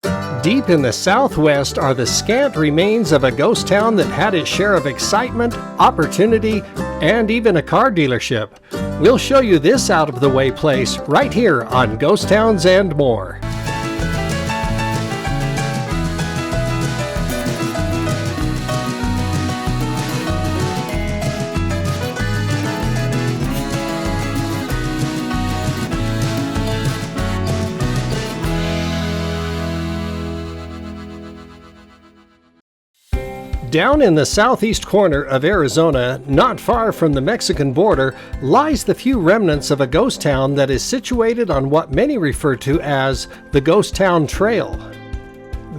Deep in the southwest are the scant remains of a ghost town that had its share of excitement, opportunity, and even a car dealership. We'll show you this out-of-the-way place right here on Ghost Towns and More. Down in the southeast corner of Arizona, not far from the Mexican border, lies the few remnants of a ghost town that is situated on what many refer to as the Ghost Town Trail.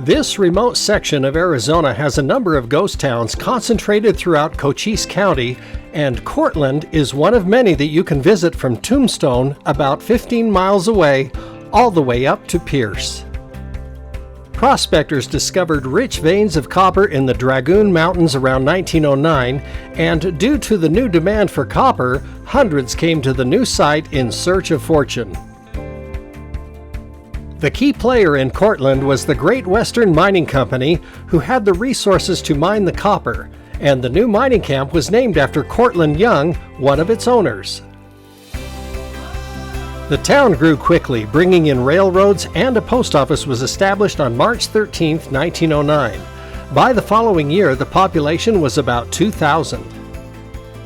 This remote section of Arizona has a number of ghost towns concentrated throughout Cochise County, and Courtland is one of many that you can visit from Tombstone, about 15 miles away, all the way up to Pierce. Prospectors discovered rich veins of copper in the Dragoon Mountains around 1909, and due to the new demand for copper, hundreds came to the new site in search of fortune. The key player in Courtland was the Great Western Mining Company, who had the resources to mine the copper, and the new mining camp was named after Courtland Young, one of its owners. The town grew quickly, bringing in railroads, and a post office was established on March 13, 1909. By the following year, the population was about 2,000.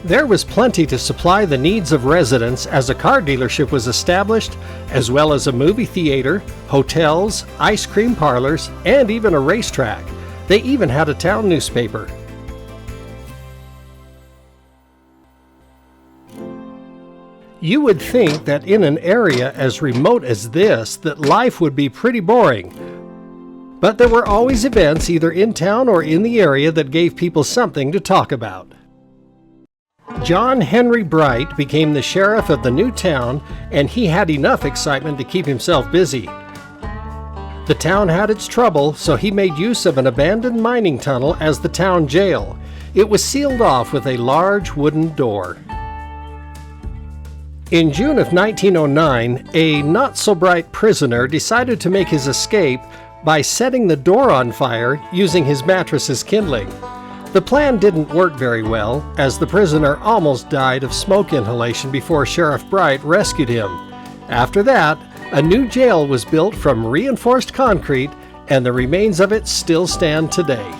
There was plenty to supply the needs of residents as a car dealership was established, as well as a movie theater, hotels, ice cream parlors, and even a racetrack. They even had a town newspaper. You would think that in an area as remote as this, that life would be pretty boring. But there were always events either in town or in the area that gave people something to talk about. John Henry Bright became the sheriff of the new town, and he had enough excitement to keep himself busy. The town had its trouble, so he made use of an abandoned mining tunnel as the town jail. It was sealed off with a large wooden door. In June of 1909, a not-so-bright prisoner decided to make his escape by setting the door on fire using his mattress as kindling. The plan didn't work very well, as the prisoner almost died of smoke inhalation before Sheriff Bright rescued him. After that, a new jail was built from reinforced concrete, and the remains of it still stand today.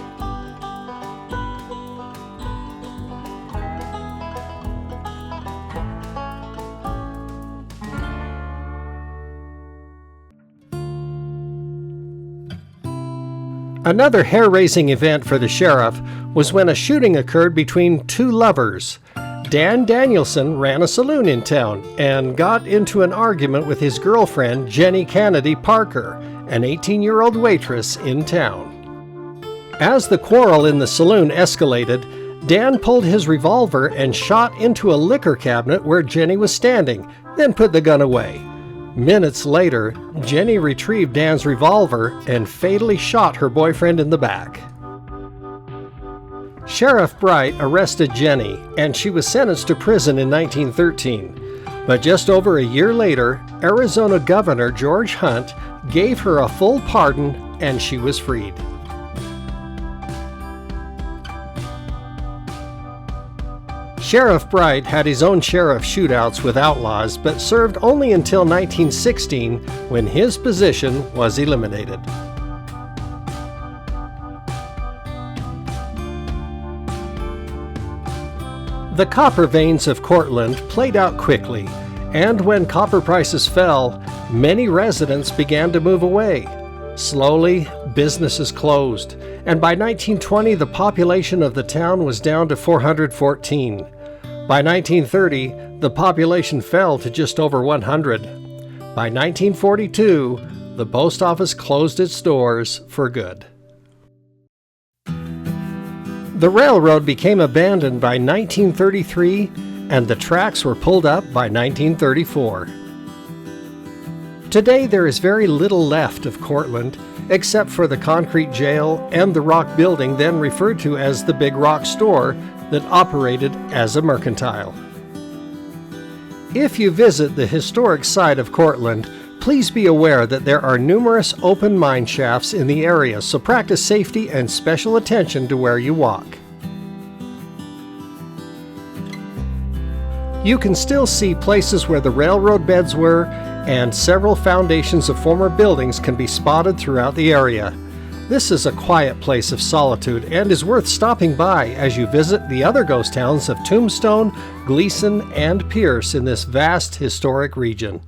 Another hair-raising event for the sheriff was when a shooting occurred between two lovers. Dan Danielson ran a saloon in town and got into an argument with his girlfriend, Jenny Kennedy Parker, an 18-year-old waitress in town. As the quarrel in the saloon escalated, Dan pulled his revolver and shot into a liquor cabinet where Jenny was standing, then put the gun away. Minutes later, Jenny retrieved Dan's revolver and fatally shot her boyfriend in the back. Sheriff Bright arrested Jenny, and she was sentenced to prison in 1913. But just over a year later, Arizona Governor George Hunt gave her a full pardon, and she was freed. Sheriff Bright had his own share of shootouts with outlaws, but served only until 1916, when his position was eliminated. The copper veins of Courtland played out quickly, and when copper prices fell, many residents began to move away. Slowly, businesses closed, and by 1920 the population of the town was down to 414. By 1930, the population fell to just over 100. By 1942, the post office closed its doors for good. The railroad became abandoned by 1933, and the tracks were pulled up by 1934. Today there is very little left of Courtland, except for the concrete jail and the rock building then referred to as the Big Rock Store that operated as a mercantile. If you visit the historic site of Courtland, Please be aware that there are numerous open mine shafts in the area, so practice safety and special attention to where you walk. You can still see places where the railroad beds were, and several foundations of former buildings can be spotted throughout the area. This is a quiet place of solitude and is worth stopping by as you visit the other ghost towns of Tombstone, Gleason, and Pierce in this vast historic region.